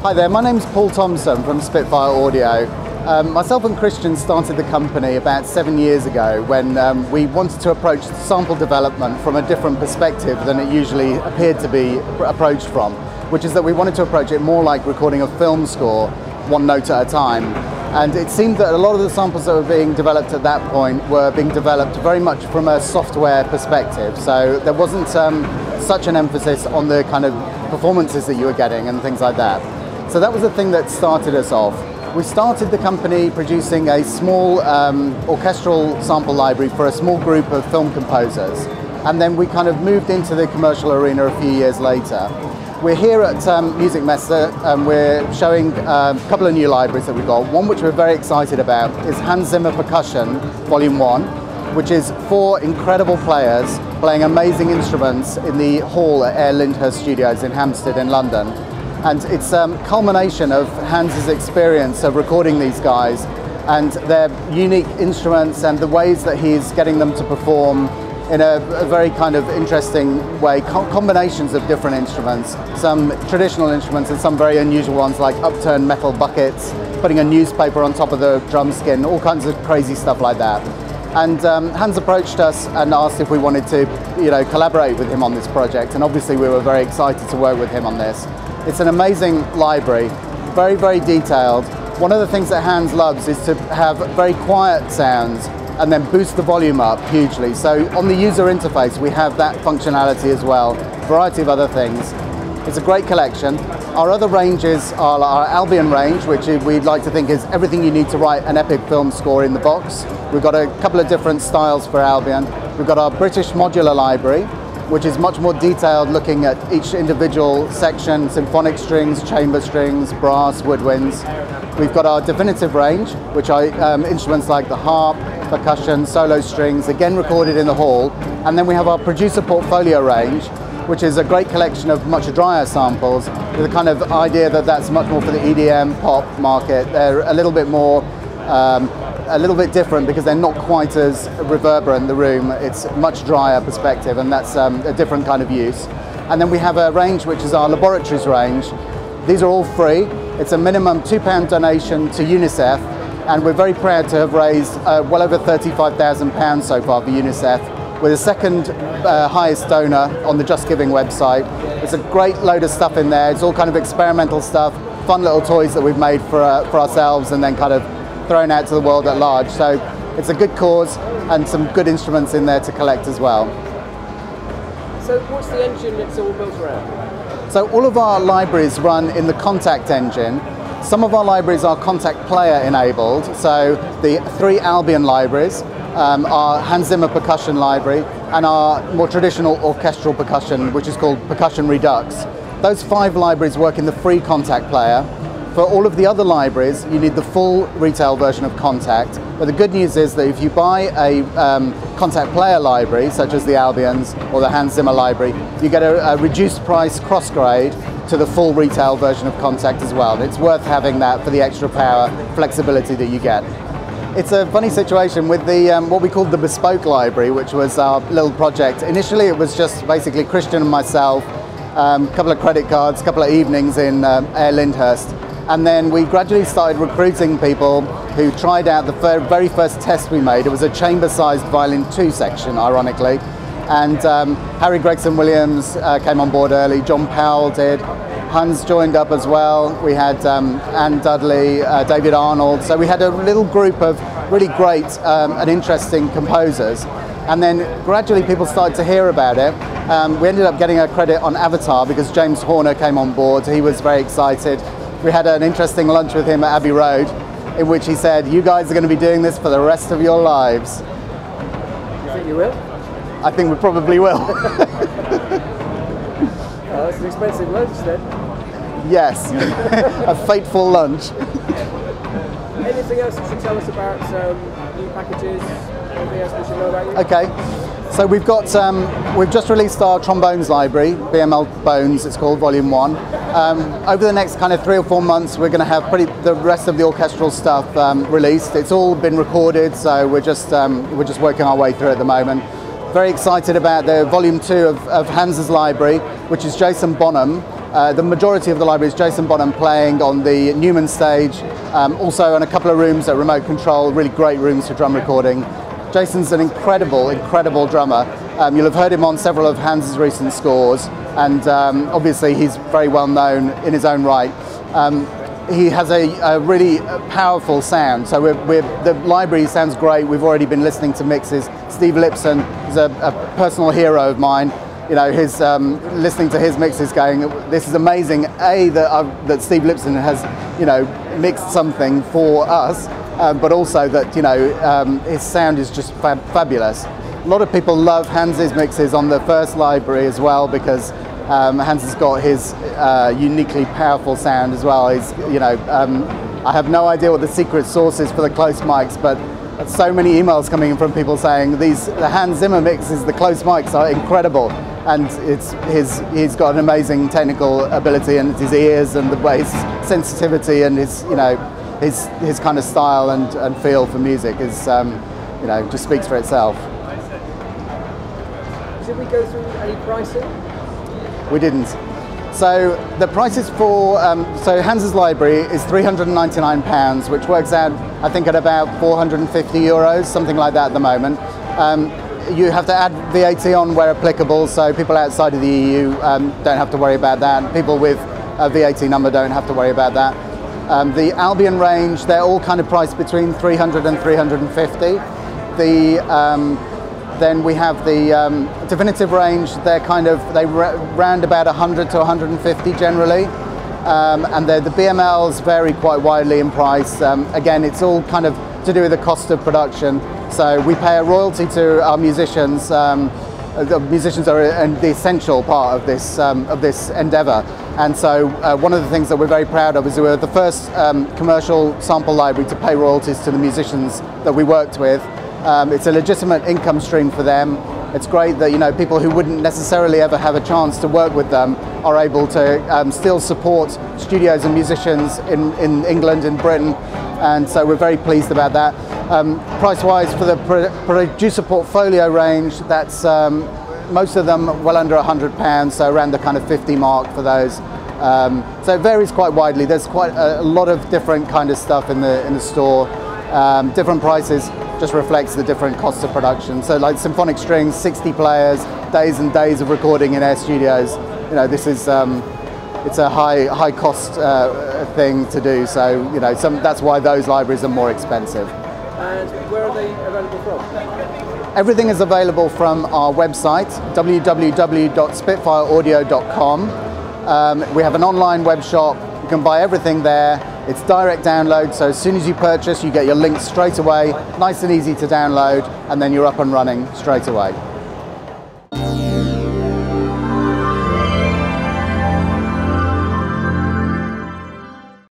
Hi there, my name's Paul Thompson from Spitfire Audio. Myself and Christian started the company about 7 years ago when we wanted to approach sample development from a different perspective than it usually appeared to be approached from, which is that we wanted to approach it more like recording a film score, one note at a time. And it seemed that a lot of the samples that were being developed at that point were being developed very much from a software perspective. So there wasn't such an emphasis on the kind of performances that you were getting and things like that. So that was the thing that started us off. We started the company producing a small orchestral sample library for a small group of film composers. And then we kind of moved into the commercial arena a few years later. We're here at Messe and we're showing a couple of new libraries that we've got. One which we're very excited about is Zimmer Percussion Volume 1, which is 4 incredible players playing amazing instruments in the hall at Air Lyndhurst Studios in Hampstead in London. And it's a culmination of Hans's experience of recording these guys and their unique instruments and the ways that he's getting them to perform in a very kind of interesting way, combinations of different instruments, some traditional instruments and some very unusual ones like upturned metal buckets, putting a newspaper on top of the drum skin, all kinds of crazy stuff like that. And Hans approached us and asked if we wanted to, collaborate with him on this project, and obviously we were very excited to work with him on this. It's an amazing library, very, very detailed. One of the things that Hans loves is to have very quiet sounds and then boost the volume up hugely. So on the user interface, we have that functionality as well, a variety of other things. It's a great collection. Our other ranges are our Albion range, which we'd like to think is everything you need to write an epic film score in the box. We've got a couple of different styles for Albion. We've got our British modular library, which is much more detailed, looking at each individual section, symphonic strings, chamber strings, brass, woodwinds. We've got our definitive range, which are instruments like the harp, percussion, solo strings, again recorded in the hall. And then we have our producer portfolio range, which is a great collection of much drier samples with a kind of idea that that's much more for the EDM pop market. They're a little bit more, a little bit different because they're not quite as reverberant in the room. It's a much drier perspective, and that's a different kind of use. And then we have a range which is our laboratories range. These are all free. It's a minimum £2 donation to UNICEF, and we're very proud to have raised well over £35,000 so far for UNICEF. We're the second highest donor on the Just Giving website. There's a great load of stuff in there. It's all kind of experimental stuff, fun little toys that we've made for ourselves and then kind of thrown out to the world at large. So it's a good cause and some good instruments in there to collect as well. So what's the engine that's all built around? So all of our libraries run in the Contact engine. Some of our libraries are Contact Player enabled. So the 3 Albion libraries, our Zimmer Percussion library, and our more traditional orchestral percussion, which is called Percussion Redux. Those 5 libraries work in the free Contact Player. For all of the other libraries, you need the full retail version of Contact. But the good news is that if you buy a Contact Player library, such as the Albion's or the Zimmer library, you get a reduced price cross-grade to the full retail version of Contact as well. It's worth having that for the extra power, flexibility that you get. It's a funny situation with the what we called the Bespoke Library, which was our little project. Initially, it was just basically Christian and myself, a couple of credit cards, a couple of evenings in Air Lyndhurst. And then we gradually started recruiting people who tried out the very first test we made. It was a chamber-sized violin 2 section, ironically. And Harry Gregson-Williams came on board early, John Powell did, Hans joined up as well. We had Anne Dudley, David Arnold. So we had a little group of really great and interesting composers. And then gradually people started to hear about it. We ended up getting a credit on Avatar because James Horner came on board. He was very excited. We had an interesting lunch with him at Abbey Road, in which he said, "You guys are going to be doing this for the rest of your lives." You think you will? I think we probably will. Oh, that's an expensive lunch then. Yes, a fateful lunch. Anything else you should tell us about new packages? Anything else we should know about you? Okay. So we've got, we've just released our trombones library, BML Bones it's called, Volume 1. Over the next kind of 3 or 4 months we're going to have the rest of the orchestral stuff released. It's all been recorded, so we're just working our way through at the moment. Very excited about the Volume 2 of Hans's library, which is Jason Bonham, The majority of the library is Jason Bonham playing on the Newman stage, also in a couple of rooms at remote control, really great rooms for drum recording. Jason's an incredible drummer. You'll have heard him on several of Hans's recent scores, and obviously he's very well known in his own right. He has a really powerful sound, so the library sounds great. We've already been listening to mixes. Steve Lipson is a personal hero of mine. You know, his listening to his mixes, going, this is amazing. That Steve Lipson has, you know, mixed something for us, but also that, you know, his sound is just fabulous. A lot of people love Hans's mixes on the first library as well, because Hans has got his uniquely powerful sound as well. He's, you know, I have no idea what the secret sauce is for the close mics, but so many emails coming in from people saying the Hans Zimmer mixes, the close mics are incredible, and he's got an amazing technical ability, and his ears and the way his sensitivity and his, you know, his kind of style and feel for music is, you know, just speaks for itself. Did we go through any pricing? We didn't. So the prices for so Hans's library is £399, which works out, I think, at about €450, something like that at the moment. You have to add VAT on where applicable, so people outside of the EU don't have to worry about that. People with a VAT number don't have to worry about that. The Albion range, they're all kind of priced between 300 and 350. Then we have the definitive range. They round about 100 to 150 generally, and the BMLs vary quite widely in price. Again, it's all kind of to do with the cost of production. So we pay a royalty to our musicians. The musicians are the essential part of this endeavour, and so one of the things that we're very proud of is we were the first commercial sample library to pay royalties to the musicians that we worked with. It's a legitimate income stream for them. It's great that, you know, people who wouldn't necessarily ever have a chance to work with them are able to still support studios and musicians in England and Britain, and so we're very pleased about that. Price-wise, for the producer portfolio range, that's most of them well under £100, so around the kind of 50 mark for those. So it varies quite widely. There's quite a lot of different kind of stuff in the store. Different prices just reflects the different costs of production. So like symphonic strings, 60 players, days and days of recording in air studios. You know, this is it's a high cost thing to do. So, you know, that's why those libraries are more expensive. And where are they available from? Everything is available from our website, www.spitfireaudio.com. We have an online web shop. You can buy everything there. It's direct download, so as soon as you purchase, you get your links straight away, nice and easy to download, and then you're up and running straight away.